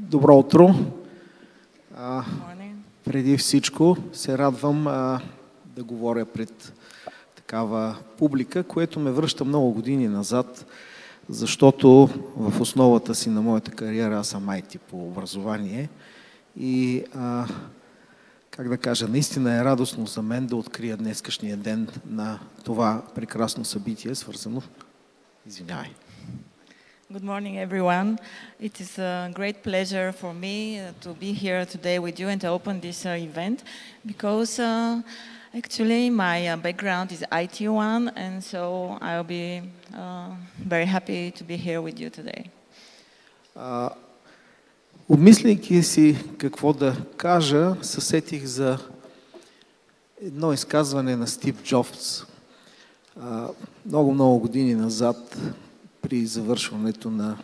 Добро утро! Преди всичко се радвам да говоря пред такава публика, което ме връща много години назад, защото в основата си на моята кариера аз съм IT по образование и как да кажа, наистина е радостно за мен да открия днескашния ден на това прекрасно събитие, свързано. Извинявай. Good morning, everyone. It is a great pleasure for me to be here today with you and to open this event because actually my background is IT one, and so I'll be very happy to be here with you today. Обмисляйки си какво да кажа, се сетих за едно изказване на Стив Джобс много години назад, при завършването на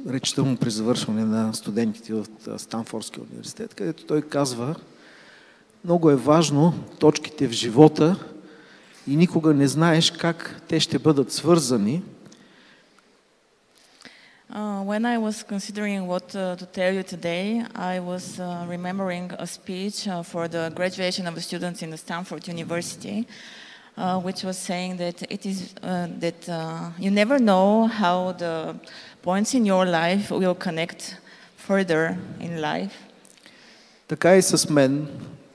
речта му при завършване на студентите от Станфордския университет, където той казва: много е важно точките в живота и никога не знаеш как те ще бъдат свързани. When I was considering what to tell you today, I was remembering a speech for the graduation of the students in the Stanford University, which was saying that it is that you never know how the points in your life will connect further in life. Така и с мен.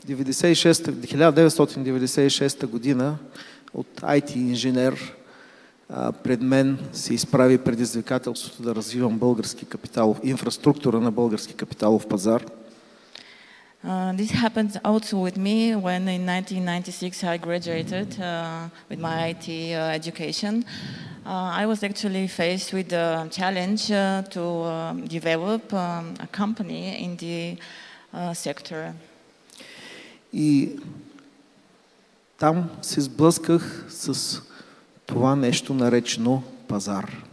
1996 година от IT инженер пред мен се изправи предизвикателството да развивам български капиталов, инфраструктура на български капиталов пазар. This happened also with me when in 1996 I graduated with my IT education. I was actually faced with the challenge to develop a company in the sector. И там се сблъсках с това нещо наречено пазар.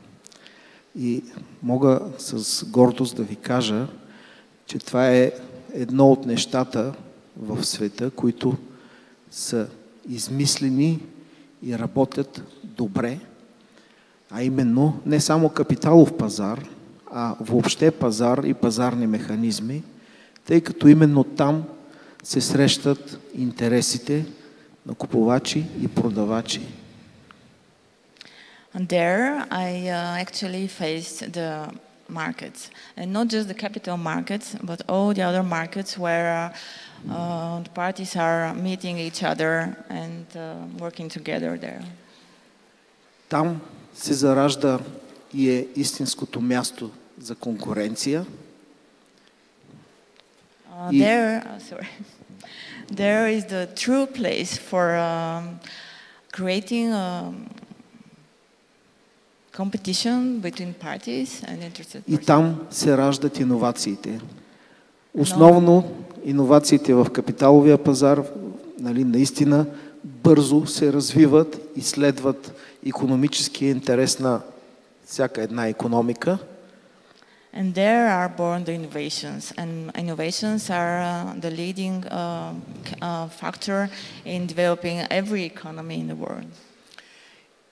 И мога с гордост да ви кажа, че това е едно от нещата в света, които са измислени и работят добре, а именно не само капиталов пазар, а въобще пазар и пазарни механизми, тъй като именно там се срещат интересите на купувачи и продавачи. And there I actually faced the markets, and not just the capital markets, but all the other markets where the parties are meeting each other and working together there. Там се заражда и е истинското място за конкуренция. There is the true place for creating competition between parties and interested persons. И там се раждат иновациите. Основно иновациите в капиталовия пазар, наистина бързо се развиват и следват икономическия интерес на всяка една икономика. And there are born the innovations, and innovations are the leading factor in developing every economy in the world.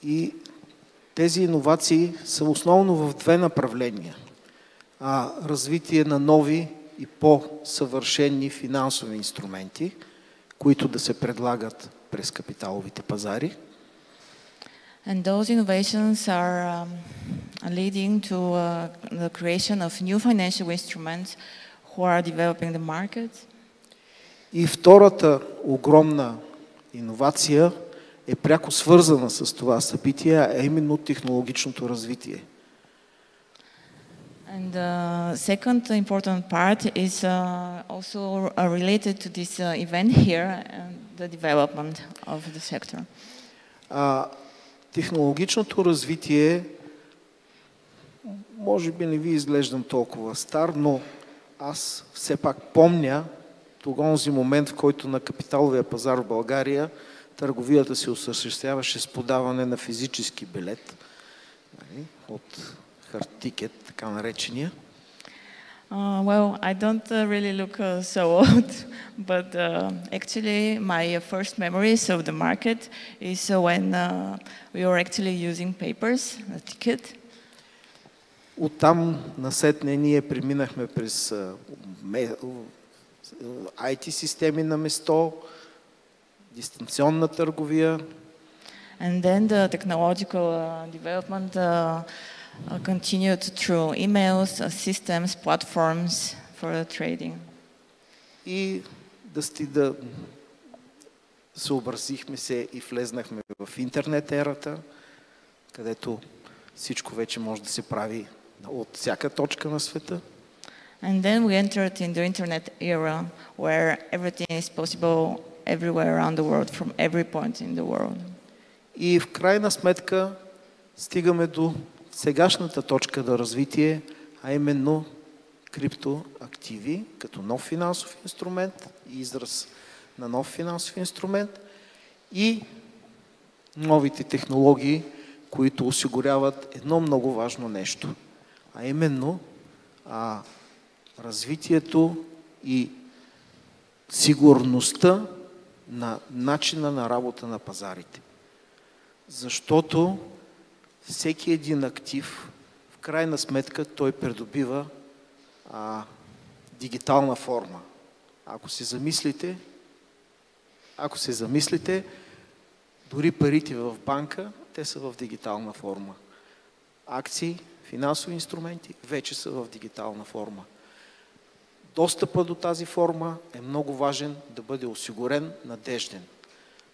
И тези иновации са основно в две направления. Развитие на нови и по-съвършени финансови инструменти, които да се предлагат през капиталовите пазари. And those innovations are leading to the creation of new financial instruments who are developing the markets. И втората огромна иновация е пряко свързана с това събитие, а именно технологичното развитие. And the second important part is also related to this event here, the development of the sector. Технологичното развитие, може би не ви изглеждам толкова стар, но аз все пак помня този момент, в който на капиталовия пазар в България търговията се осъществяваше с подаване на физически билет от хард-тикет, така наречения. Well, I don't really look so old, but actually my first memories of the market is when we were actually using papers, a ticket. Оттам насетне ние преминахме през IT системи на место, дистанционна търговия. And then the technological development continued through emails, systems, platforms for trading. И да съобразихме се и влезнахме в интернет ерата, където всичко вече може да се прави от всяка точка на света. And then we entered in the internet era where everything is possible everywhere around the world, from every point in the world. И в крайна сметка стигаме до сегашната точка на развитие, а именно криптоактиви като нов финансов инструмент, израз на нов финансов инструмент и новите технологии, които осигуряват едно много важно нещо, а именно развитието и сигурността на начина на работа на пазарите. Защото всеки един актив, в крайна сметка, той придобива дигитална форма. Ако се замислите, дори парите в банка, те са в дигитална форма. Акции, финансови инструменти вече са в дигитална форма. Достъпът до тази форма е много важен да бъде осигурен, надежден.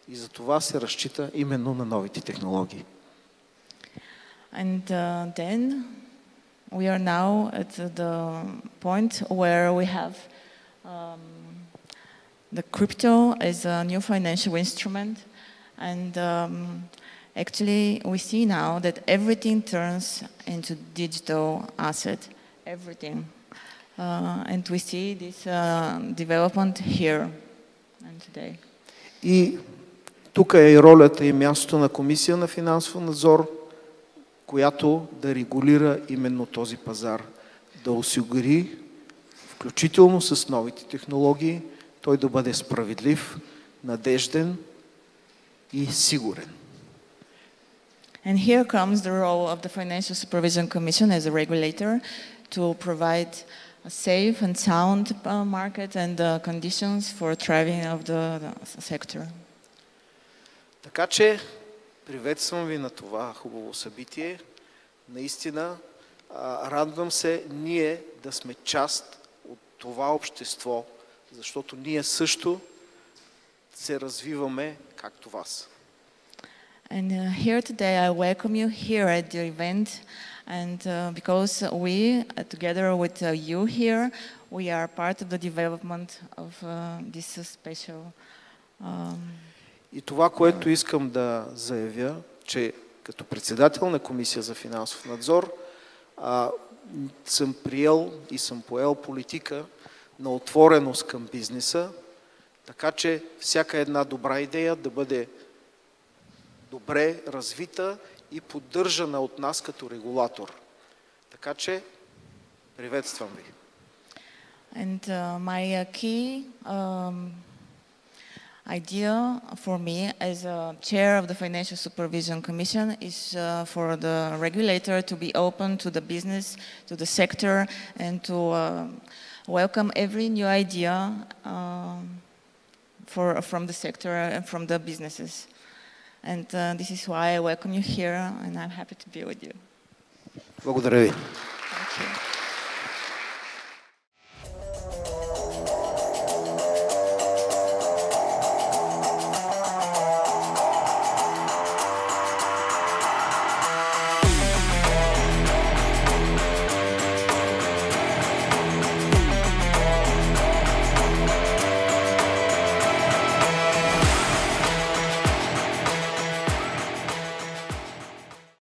И за това се разчита именно на новите технологии. And then we are now at the point where we have the crypto as a new financial instrument, and actually we see now that everything turns into digital asset, everything. And we see this development here and today. И тук е и ролята и мястото на Комисия на финансов надзор, която да регулира именно този пазар, да осигури, включително с новите технологии, той да бъде справедлив, надежден и сигурен. And here comes the role of the Financial Supervision Commission as a regulator to provide a safe and sound market and conditions for thriving of the sector. Така че приветствам ви на това хубаво събитие. Наистина радвам се ние да сме част от това общество, защото ние също се развиваме както вас. And here today I welcome you here at the event, and because we together with you here, we are part of the development of this special. И това, което искам да заявя, че като председател на Комисия за финансов надзор съм приел и съм поел политика на отвореност към бизнеса, така че всяка една добра идея да бъде добре развита и поддържана от нас като регулатор. Така че приветствам ви. And my key idea for me as a chair of the Financial Supervision Commission is for the regulator to be open to the business, to the sector, and to welcome every new idea from the sector and from the businesses. And this is why I welcome you here, and I'm happy to be with you. Благодаря ви.